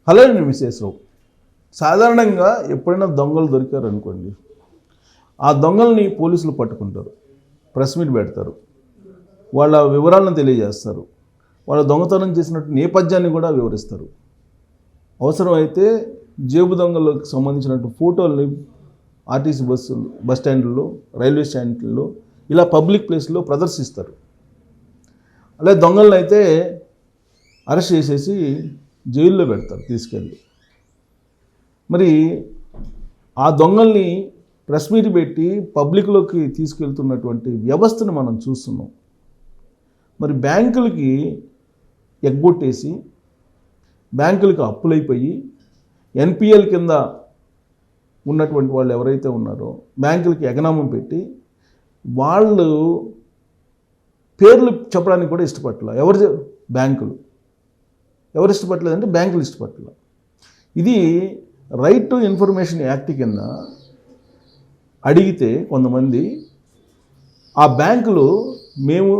Hello అండి విశేషరావు. సాధారణంగా ఎప్పుడైనా దొంగలు దొరికారు అనుకోండి, ఆ దొంగల్ని పోలీసులు పట్టుకుంటారు, ప్రెస్ మీట్ పెడతారు, వాళ్ళ వివరాలను తెలియజేస్తారు, వాళ్ళ దొంగతనం చేసినట్టు నేపథ్యాన్ని కూడా వివరిస్తారు. అవసరమైతే జేబు దొంగలకు సంబంధించినట్టు ఫోటోల్ని ఆర్టీసీ బస్ స్టాండ్లలో, రైల్వే స్టాండ్లలో, ఇలా పబ్లిక్ ప్లేస్లో ప్రదర్శిస్తారు. అలాగే దొంగలను అయితే అరెస్ట్ చేసేసి జైల్లో పెడతారు తీసుకెళ్ళి. మరి ఆ దొంగల్ని ప్రెస్ మీట్ పెట్టి పబ్లిక్లోకి తీసుకెళ్తున్నటువంటి వ్యవస్థను మనం చూస్తున్నాం. మరి బ్యాంకులకి ఎగ్గొట్టేసి, బ్యాంకులకు అప్పులైపోయి, ఎన్పిఎల్ కింద ఉన్నటువంటి వాళ్ళు ఎవరైతే ఉన్నారో బ్యాంకులకి ఎగనామం పెట్టి, వాళ్ళు పేర్లు చెప్పడానికి కూడా ఇష్టపడలేదు. బ్యాంకులు ఎవరు ఇష్టపడలేదంటే బ్యాంకులు ఇష్టపడలేదు. ఇది రైట్ టు ఇన్ఫర్మేషన్ యాక్ట్ కింద అడిగితే కొంతమంది ఆ బ్యాంకులు మేము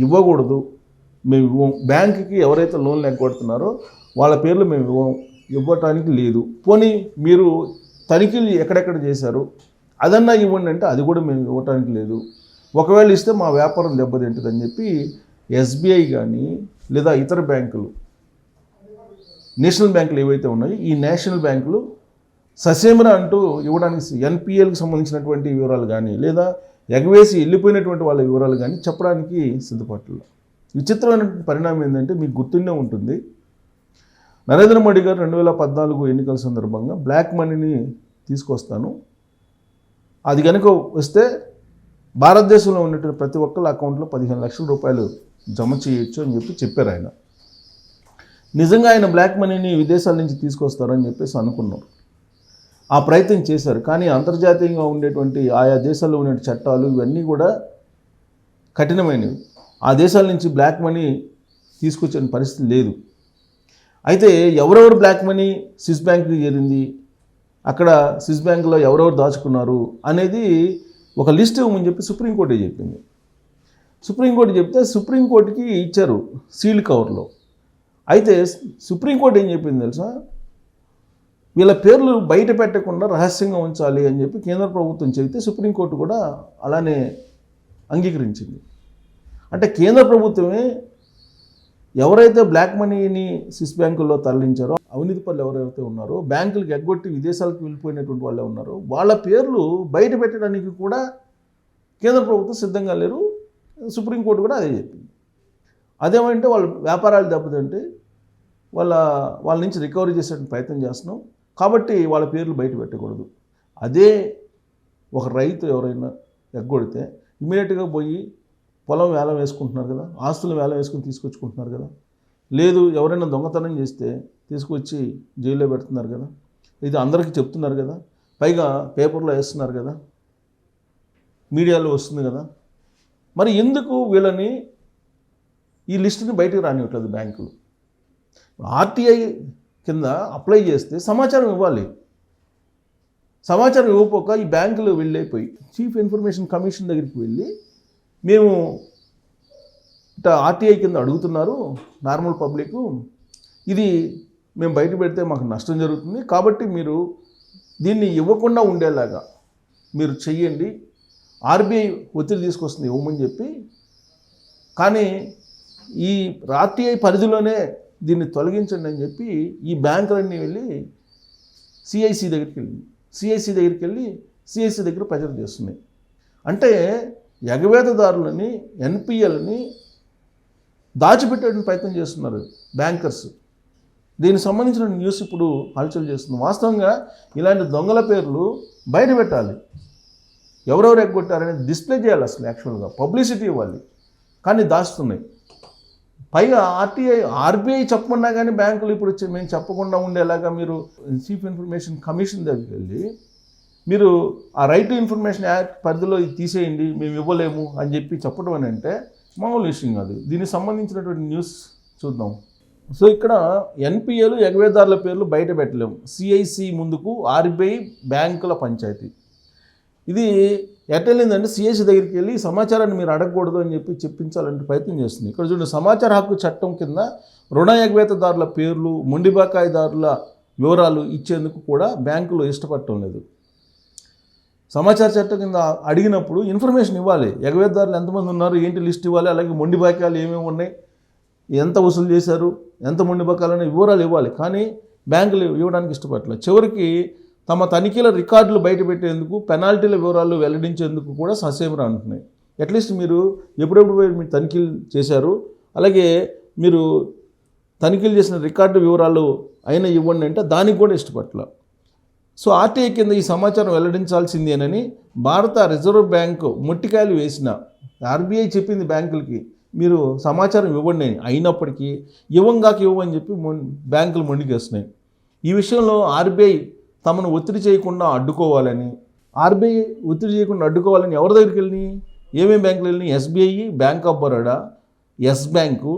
ఇవ్వకూడదు, మేము ఇవ్వం, బ్యాంకుకి ఎవరైతే లోన్లు ఎగ్గొడుతున్నారో వాళ్ళ పేర్లు మేము ఇవ్వటానికి లేదు, పోనీ మీరు తనిఖీలు ఎక్కడెక్కడ చేశారు అదన్నా ఇవ్వండి అంటే అది కూడా మేము ఇవ్వటానికి లేదు, ఒకవేళ ఇస్తే మా వ్యాపారం దెబ్బతింటుందని చెప్పి ఎస్బీఐ కానీ లేదా ఇతర బ్యాంకులు, నేషనల్ బ్యాంకులు ఏవైతే ఉన్నాయో ఈ నేషనల్ బ్యాంకులు ససేమిరా అంటూ ఇవ్వడానికి ఎన్పిఎల్కి సంబంధించినటువంటి వివరాలు కానీ లేదా ఎగవేసి వెళ్ళిపోయినటువంటి వాళ్ళ వివరాలు కానీ చెప్పడానికి సిద్ధపడలేదు. విచిత్రమైనటువంటి పరిణామం ఏంటంటే మీకు గుర్తుండే ఉంటుంది, నరేంద్ర మోడీ గారు 2014 ఎన్నికల సందర్భంగా బ్లాక్ మనీని తీసుకొస్తాను, అది కనుక వస్తే భారతదేశంలో ఉన్నటువంటి ప్రతి ఒక్కళ్ళ అకౌంట్లో 15 లక్షల రూపాయలు జమ చేయొచ్చు అని చెప్పి చెప్పారు ఆయన. నిజంగా ఆయన బ్లాక్ మనీని విదేశాల నుంచి తీసుకొస్తారని చెప్పేసి అనుకున్నారు, ఆ ప్రయత్నం చేశారు. కానీ అంతర్జాతీయంగా ఉండేటువంటి ఆయా దేశాల్లో ఉండే చట్టాలు ఇవన్నీ కూడా కఠినమైనవి. ఆ దేశాల నుంచి బ్లాక్ మనీ తీసుకొచ్చే పరిస్థితి లేదు. అయితే ఎవరెవరు బ్లాక్ మనీ స్విస్ బ్యాంక్కి చేరింది, అక్కడ స్విస్ బ్యాంకులో ఎవరెవరు దాచుకున్నారు అనేది ఒక లిస్ట్ ఇవ్వమని చెప్పి సుప్రీంకోర్టు చెప్పింది. సుప్రీంకోర్టు చెప్తే సుప్రీంకోర్టుకి ఇచ్చారు సీల్డ్ కవర్లో. అయితే సుప్రీంకోర్టు ఏం చెప్పింది తెలుసా, వీళ్ళ పేర్లు బయట పెట్టకుండా రహస్యంగా ఉంచాలి అని చెప్పి కేంద్ర ప్రభుత్వం చెబితే సుప్రీంకోర్టు కూడా అలానే అంగీకరించింది. అంటే కేంద్ర ప్రభుత్వమే ఎవరైతే బ్లాక్ మనీని స్విస్ బ్యాంకుల్లో తరలించారో, అవినీతి పనులు ఎవరైతే ఉన్నారో, బ్యాంకులకు ఎగ్గొట్టి విదేశాలకు వెళ్ళిపోయినటువంటి వాళ్ళే ఉన్నారో వాళ్ళ పేర్లు బయట పెట్టడానికి కూడా కేంద్ర ప్రభుత్వం సిద్ధంగా లేరు. సుప్రీంకోర్టు కూడా అదే చెప్పింది. అదేమంటే వాళ్ళ వ్యాపారాలు దెబ్బతింటే వాళ్ళ నుంచి రికవరీ చేసే ప్రయత్నం చేస్తున్నాం కాబట్టి వాళ్ళ పేర్లు బయట పెట్టకూడదు. అదే ఒక రైతు ఎవరైనా ఎగ్గొడితే ఇమీడియట్గా పోయి పొలం వేలం వేసుకుంటున్నారు కదా, ఆస్తులు వేలం వేసుకుని తీసుకొచ్చుకుంటున్నారు కదా, లేదు ఎవరైనా దొంగతనం చేస్తే తీసుకొచ్చి జైల్లో పెడుతున్నారు కదా, ఇది అందరికీ చెప్తున్నారు కదా, పైగా పేపర్లో వేస్తున్నారు కదా, మీడియాలో వస్తుంది కదా, మరి ఎందుకు వీళ్ళని ఈ లిస్టుని బయటకు రానివ్వట్లేదు బ్యాంకులు? ఆర్టీఐ కింద అప్లై చేస్తే సమాచారం ఇవ్వాలి. సమాచారం ఇవ్వకపోక ఈ బ్యాంకులు వెళ్ళిపోయి చీఫ్ ఇన్ఫర్మేషన్ కమిషన్ దగ్గరికి వెళ్ళి మేము ఇట్లా ఆర్టీఐ కింద అడుగుతున్నారు నార్మల్ పబ్లిక్, ఇది మేము బయట పెడితే మాకు నష్టం జరుగుతుంది కాబట్టి మీరు దీన్ని ఇవ్వకుండా ఉండేలాగా మీరు చెయ్యండి, ఆర్బీఐ ఒత్తిడి తీసుకొస్తుంది ఇవ్వమని చెప్పి. కానీ ఈ ఆర్టీఐ పరిధిలోనే దీన్ని తొలగించండి అని చెప్పి ఈ బ్యాంకులన్నీ వెళ్ళి సిఐసి దగ్గరికి వెళ్ళి సిఐసి దగ్గర ప్రెజర్ చేస్తున్నాయి. అంటే ఎగవేతదారులని, ఎన్పిఎల్ని దాచిపెట్టడానికి ప్రయత్నం చేస్తున్నారు బ్యాంకర్స్. దీనికి సంబంధించిన న్యూస్ ఇప్పుడు హల్చల్ చేస్తుంది. వాస్తవంగా ఇలాంటి దొంగల పేర్లు బయట పెట్టాలి, ఎవరెవరు ఎగ్గొట్టారనేది డిస్ప్లే చేయాలి, అసలు యాక్చువల్గా పబ్లిసిటీ ఇవ్వాలి, కానీ దాస్తున్నాయి. పైగా ఆర్బీఐ చెప్పమన్నా కానీ బ్యాంకులు ఇప్పుడు వచ్చి మేము చెప్పకుండా ఉండేలాగా మీరు చీఫ్ ఇన్ఫర్మేషన్ కమిషన్ దగ్గరికి వెళ్ళి మీరు ఆ రైట్ టు ఇన్ఫర్మేషన్ యాక్ట్ పరిధిలో ఇది తీసేయండి, మేము ఇవ్వలేము అని చెప్పి చెప్పడం అని అంటే మామూలు విషయం కాదు. దీనికి సంబంధించినటువంటి న్యూస్ చూద్దాం. సో ఇక్కడ ఎన్పిఎల్ ఎగవేదారుల పేర్లు బయట పెట్టలేము, సిఐసి ముందుకు ఆర్బీఐ బ్యాంకుల పంచాయతీ. ఇది ఎట్టెళ్ళిందంటే సిఎస్సి దగ్గరికి వెళ్ళి ఈ సమాచారాన్ని మీరు అడగకూడదు అని చెప్పి చెప్పించాలంటే ప్రయత్నం చేస్తుంది. ఇక్కడ చూడండి, సమాచార హక్కు చట్టం కింద రుణ ఎగవేతదారుల పేర్లు, మొండి బకాయిదారుల వివరాలు ఇచ్చేందుకు కూడా బ్యాంకులు ఇష్టపడటం లేదు. సమాచార చట్టం కింద అడిగినప్పుడు ఇన్ఫర్మేషన్ ఇవ్వాలి, ఎగవేతదారులు ఎంతమంది ఉన్నారు, ఏంటి లిస్ట్ ఇవ్వాలి, అలాగే మొండి బకాయిలు ఏమేమి ఉన్నాయి, ఎంత వసూలు చేశారు, ఎంత మొండి బకాయిలు అనే వివరాలు ఇవ్వాలి. కానీ బ్యాంకులు ఇవ్వడానికి ఇష్టపడలేదు. చివరికి తమ తనిఖీల రికార్డులు బయటపెట్టేందుకు, పెనాల్టీల వివరాలు వెల్లడించేందుకు కూడా ససేమిరా అంటున్నాయి. అట్లీస్ట్ మీరు ఎప్పుడెప్పుడు మీరు తనిఖీలు చేశారు, అలాగే మీరు తనిఖీలు చేసిన రికార్డు వివరాలు అయినా ఇవ్వండి అంటే దానికి కూడా ఇష్టపడలేదు. సో ఆర్టీఐ కింద ఈ సమాచారం వెల్లడించాల్సిందేనని భారత రిజర్వ్ బ్యాంకు మొట్టికాయలు వేసిన, ఆర్బీఐ చెప్పింది బ్యాంకులకి మీరు సమాచారం ఇవ్వండి అని, అయినప్పటికీ ఇవ్వని చెప్పి బ్యాంకులు మొండికేస్తున్నాయి. ఈ విషయంలో ఆర్బీఐ తమను ఒత్తిడి చేయకుండా అడ్డుకోవాలని, ఎవరి దగ్గరికి వెళ్ళి, ఏమేమి బ్యాంకులు వెళ్ళినాయి, SBI, bank of Baroda, yes bank,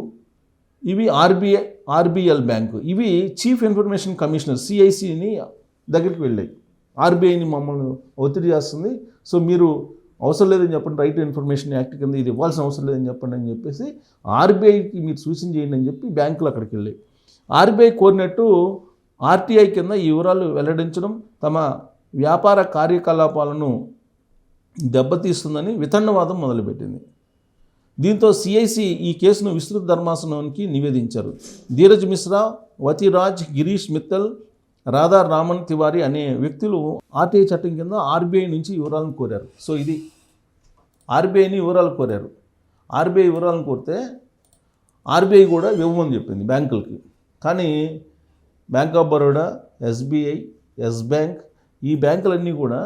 ఇవి ఆర్బీఎల్ బ్యాంకు, ఇవి చీఫ్ ఇన్ఫర్మేషన్ కమిషనర్ సిఐసిని దగ్గరికి వెళ్ళాయి. ఆర్బీఐని మమ్మల్ని ఒత్తిడి చేస్తుంది, సో మీరు అవసరం లేదని చెప్పండి, రైట్ టు ఇన్ఫర్మేషన్ యాక్ట్ కింద ఇది ఇవ్వాల్సిన అవసరం లేదని చెప్పండి అని చెప్పేసి ఆర్బీఐకి మీరు సూచన చేయండి అని చెప్పి బ్యాంకులు అక్కడికి వెళ్ళాయి. ఆర్బీఐ కోరినట్టు ఆర్టీఐ కింద ఈ వివరాలు వెల్లడించడం తమ వ్యాపార కార్యకలాపాలను దెబ్బతీస్తుందని వితండవాదం మొదలుపెట్టింది. దీంతో సిఐసి ఈ కేసును విస్తృత ధర్మాసనానికి నివేదించారు. ధీరజ్ మిశ్రా, వతిరాజ్, గిరీష్ మిత్తల్, రాధా రామన్ తివారీ అనే వ్యక్తులు ఆర్టీఐ చట్టం కింద ఆర్బీఐ నుంచి వివరాలను కోరారు. సో ఇది ఆర్బీఐని వివరాలు కోరారు. ఆర్బీఐ వివరాలను కోరితే ఆర్బీఐ కూడా ఇవ్వమని చెప్పింది బ్యాంకులకి. కానీ Bank of Baroda, SBI, Yes Bank, ఈ బ్యాంకులన్నీ కూడా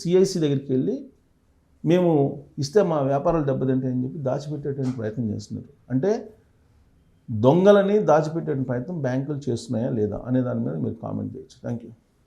సిఐసి దగ్గరికి వెళ్ళి మేము ఇస్తే మా వ్యాపారాలు దెబ్బతింటాయని చెప్పి దాచిపెట్టేటువంటి ప్రయత్నం చేస్తున్నారు. అంటే దొంగలని దాచిపెట్టే ప్రయత్నం బ్యాంకులు చేస్తున్నాయా లేదా అనే దాని మీద మీరు కామెంట్ చేయొచ్చు. Thank you.